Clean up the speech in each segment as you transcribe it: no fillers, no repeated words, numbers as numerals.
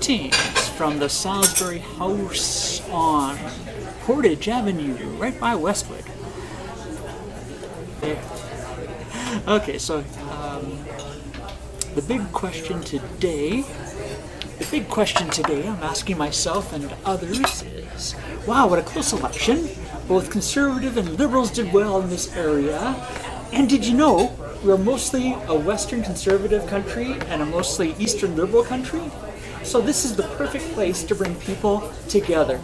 Greetings from the Salisbury House on Portage Avenue, right by Westwood. Okay, so the big question today I'm asking myself and others is, wow, what a close election. Both Conservative and Liberals did well in this area. And did you know we're mostly a Western Conservative country and a mostly Eastern Liberal country? So this is the perfect place to bring people together.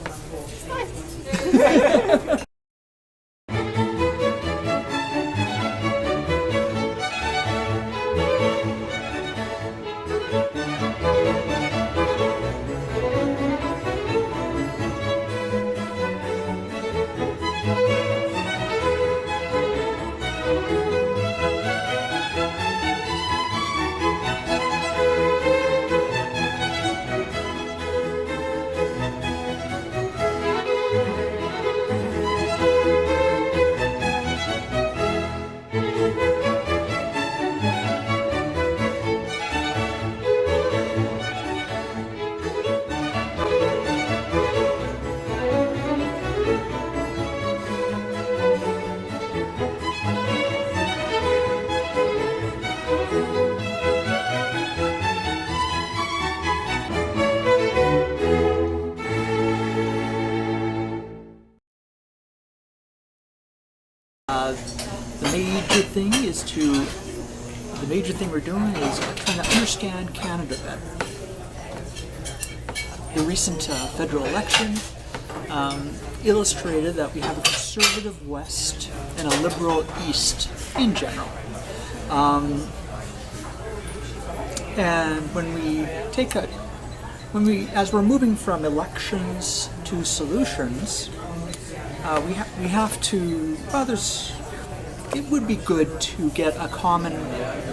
The major thing we're doing is trying to understand Canada better. The recent federal election illustrated that we have a conservative West and a liberal East in general. And as we're moving from elections to solutions, we have to, it would be good to get a common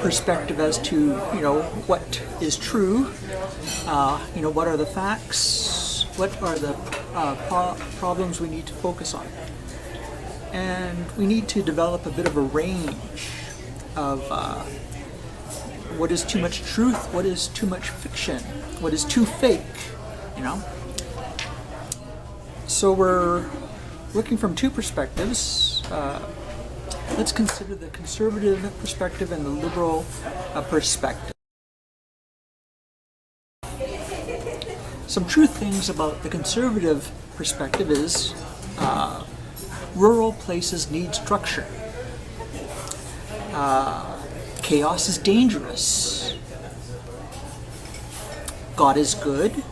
perspective as to, what is true, what are the facts, what are the problems we need to focus on. And we need to develop a bit of a range of what is too much truth, what is too much fiction, what is too fake, So we're looking from two perspectives. Let's consider the conservative perspective and the liberal perspective. Some true things about the conservative perspective is rural places need structure. Chaos is dangerous. God is good.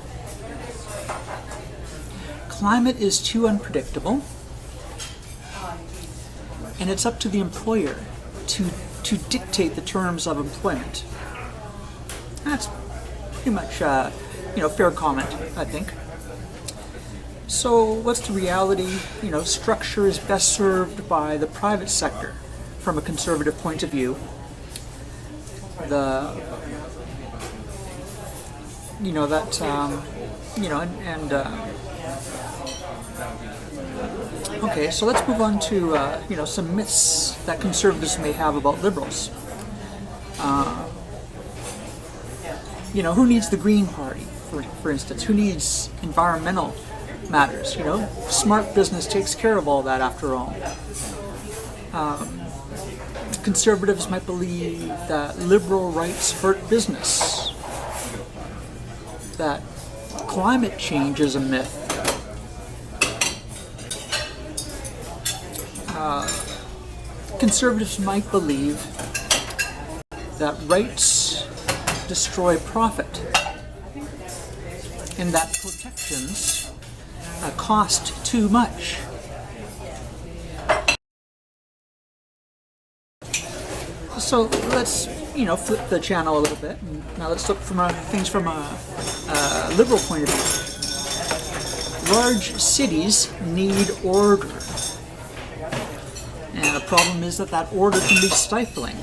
Climate is too unpredictable. And it's up to the employer to dictate the terms of employment. That's pretty much, fair comment, I think. So what's the reality? Structure is best served by the private sector from a conservative point of view. Okay, so let's move on to some myths that conservatives may have about liberals. Who needs the Green Party, for instance? Who needs environmental matters? Smart business takes care of all that after all. Conservatives might believe that liberal rights hurt business, that climate change is a myth. Conservatives might believe that rights destroy profit and that protections cost too much. So let's, flip the channel a little bit. Now let's look from things from a liberal point of view. Large cities need order. And the problem is that order can be stifling.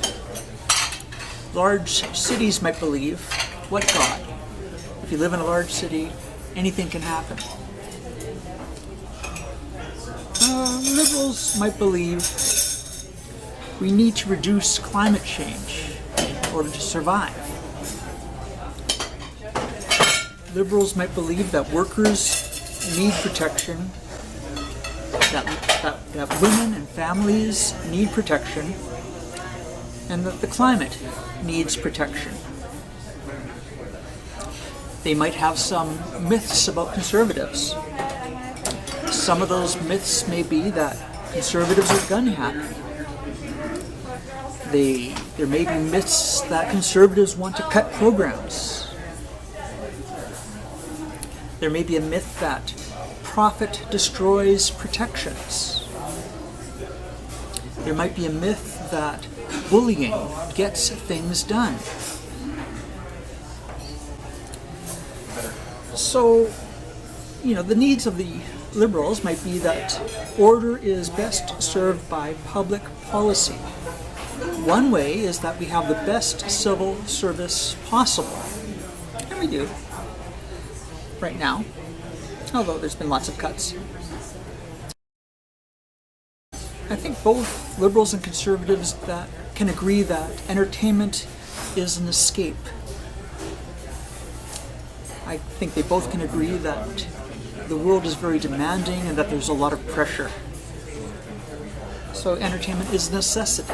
Large cities might believe, what God? If you live in a large city, anything can happen. Liberals might believe we need to reduce climate change in order to survive. Liberals might believe that workers need protection, that women and families need protection, and that the climate needs protection. They might have some myths about conservatives. Some of those myths may be that conservatives are gun happy. There may be myths that conservatives want to cut programs. There may be a myth that profit destroys protections. There might be a myth that bullying gets things done. So, the needs of the Liberals might be that order is best served by public policy. One way is that we have the best civil service possible. And we do, right now, although there's been lots of cuts. I think both Liberals and Conservatives that can agree that entertainment is an escape. I think they both can agree that the world is very demanding and that there's a lot of pressure. So entertainment is a necessity.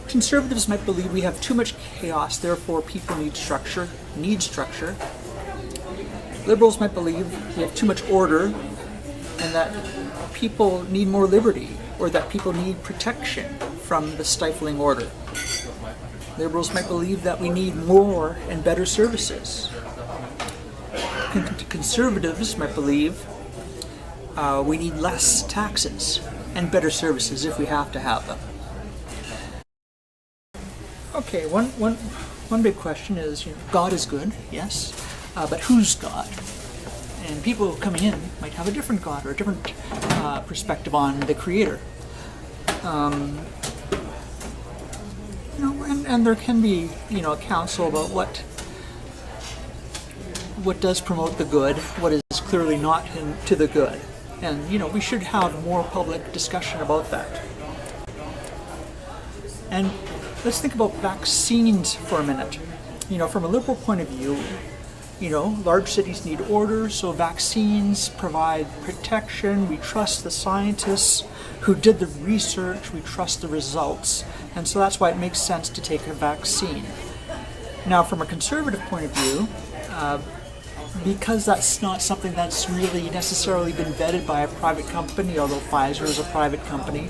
Conservatives might believe we have too much chaos, therefore people need structure. Liberals might believe we have too much order and that people need more liberty, or that people need protection from the stifling order. Liberals might believe that we need more and better services. Conservatives might believe we need less taxes and better services if we have to have them. Okay, one big question is, God is good, yes, but who's God? And people coming in might have a different God or a different perspective on the Creator. And there can be, a counsel about what does promote the good, what is clearly not to the good. And, we should have more public discussion about that. And let's think about vaccines for a minute. From a liberal point of view, large cities need order, so vaccines provide protection. We trust the scientists who did the research, we trust the results, and so that's why it makes sense to take a vaccine. Now, from a conservative point of view, because that's not something that's really necessarily been vetted by a private company, although Pfizer is a private company,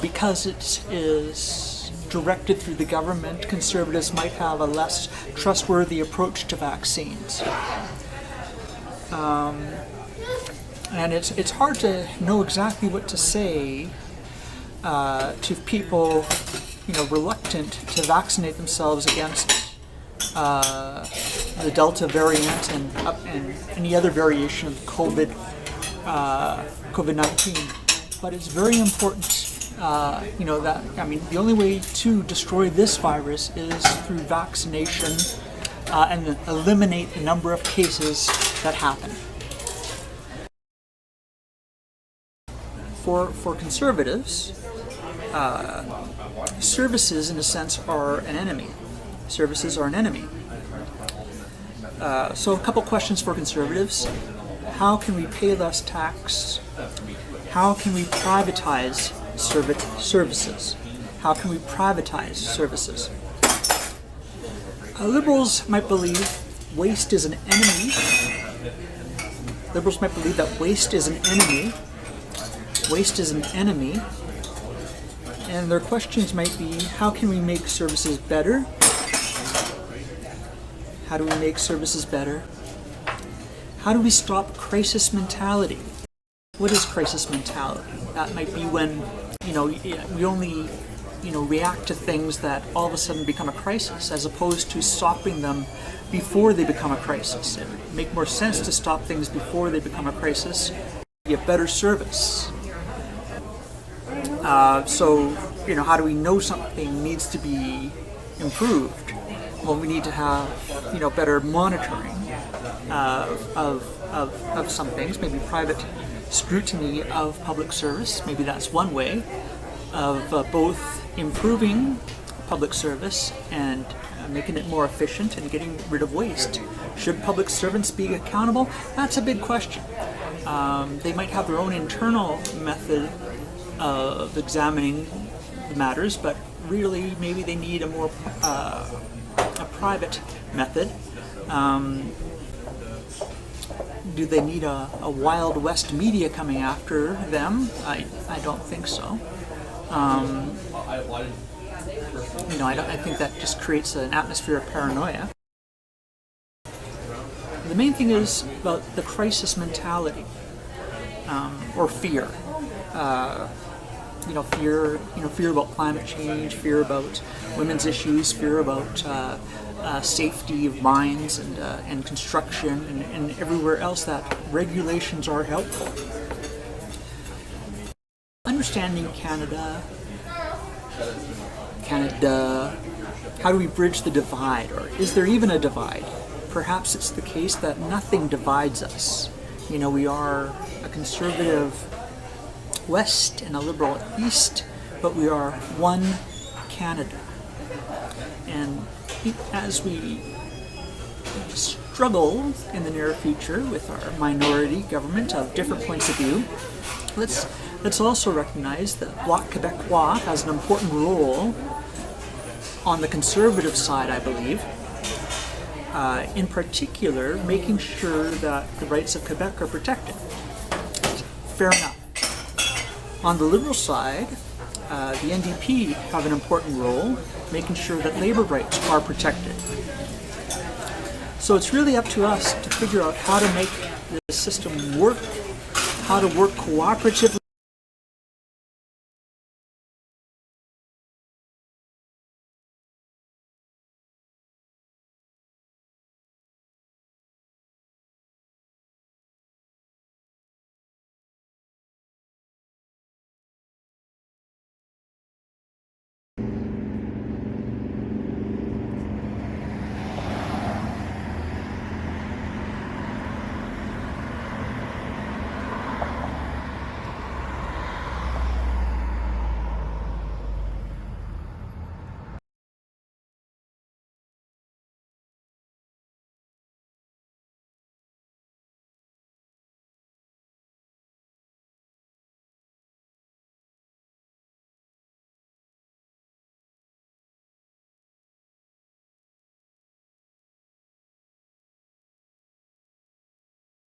because it is directed through the government, conservatives might have a less trustworthy approach to vaccines. And it's hard to know exactly what to say to people, reluctant to vaccinate themselves against the Delta variant and any other variation of COVID-19. But it's very important, the only way to destroy this virus is through vaccination and eliminate the number of cases that happen. For conservatives, services, in a sense, are an enemy. Services are an enemy. So a couple questions for conservatives. How can we pay less tax? How can we privatize services? How can we privatize services? Liberals might believe waste is an enemy. Liberals might believe that waste is an enemy. Waste is an enemy. And their questions might be, how can we make services better? How do we make services better? How do we stop crisis mentality? What is crisis mentality? That might be when, we only, react to things that all of a sudden become a crisis, as opposed to stopping them before they become a crisis. It would make more sense to stop things before they become a crisis, get better service. How do we know something needs to be improved? Well, we need to have, better monitoring of some things, maybe private scrutiny of public service. Maybe that's one way of both improving public service and making it more efficient and getting rid of waste. Should public servants be accountable? That's a big question. They might have their own internal method of examining the matters, but really maybe they need a more a private method. Do they need a Wild West media coming after them? I don't think so. I think that just creates an atmosphere of paranoia. The main thing is about the crisis mentality, or fear. Fear about climate change, fear about women's issues, fear about safety of mines and construction and everywhere else that regulations are helpful. Understanding Canada, how do we bridge the divide, or is there even a divide? Perhaps it's the case that nothing divides us. We are a conservative West and a liberal East, but we are one Canada. And as we struggle in the near future with our minority government of different points of view, let's also recognize that Bloc Québécois has an important role on the conservative side, I believe. In particular, making sure that the rights of Quebec are protected. Fair enough. On the Liberal side, the NDP have an important role, making sure that labor rights are protected. So it's really up to us to figure out how to make this system work, how to work cooperatively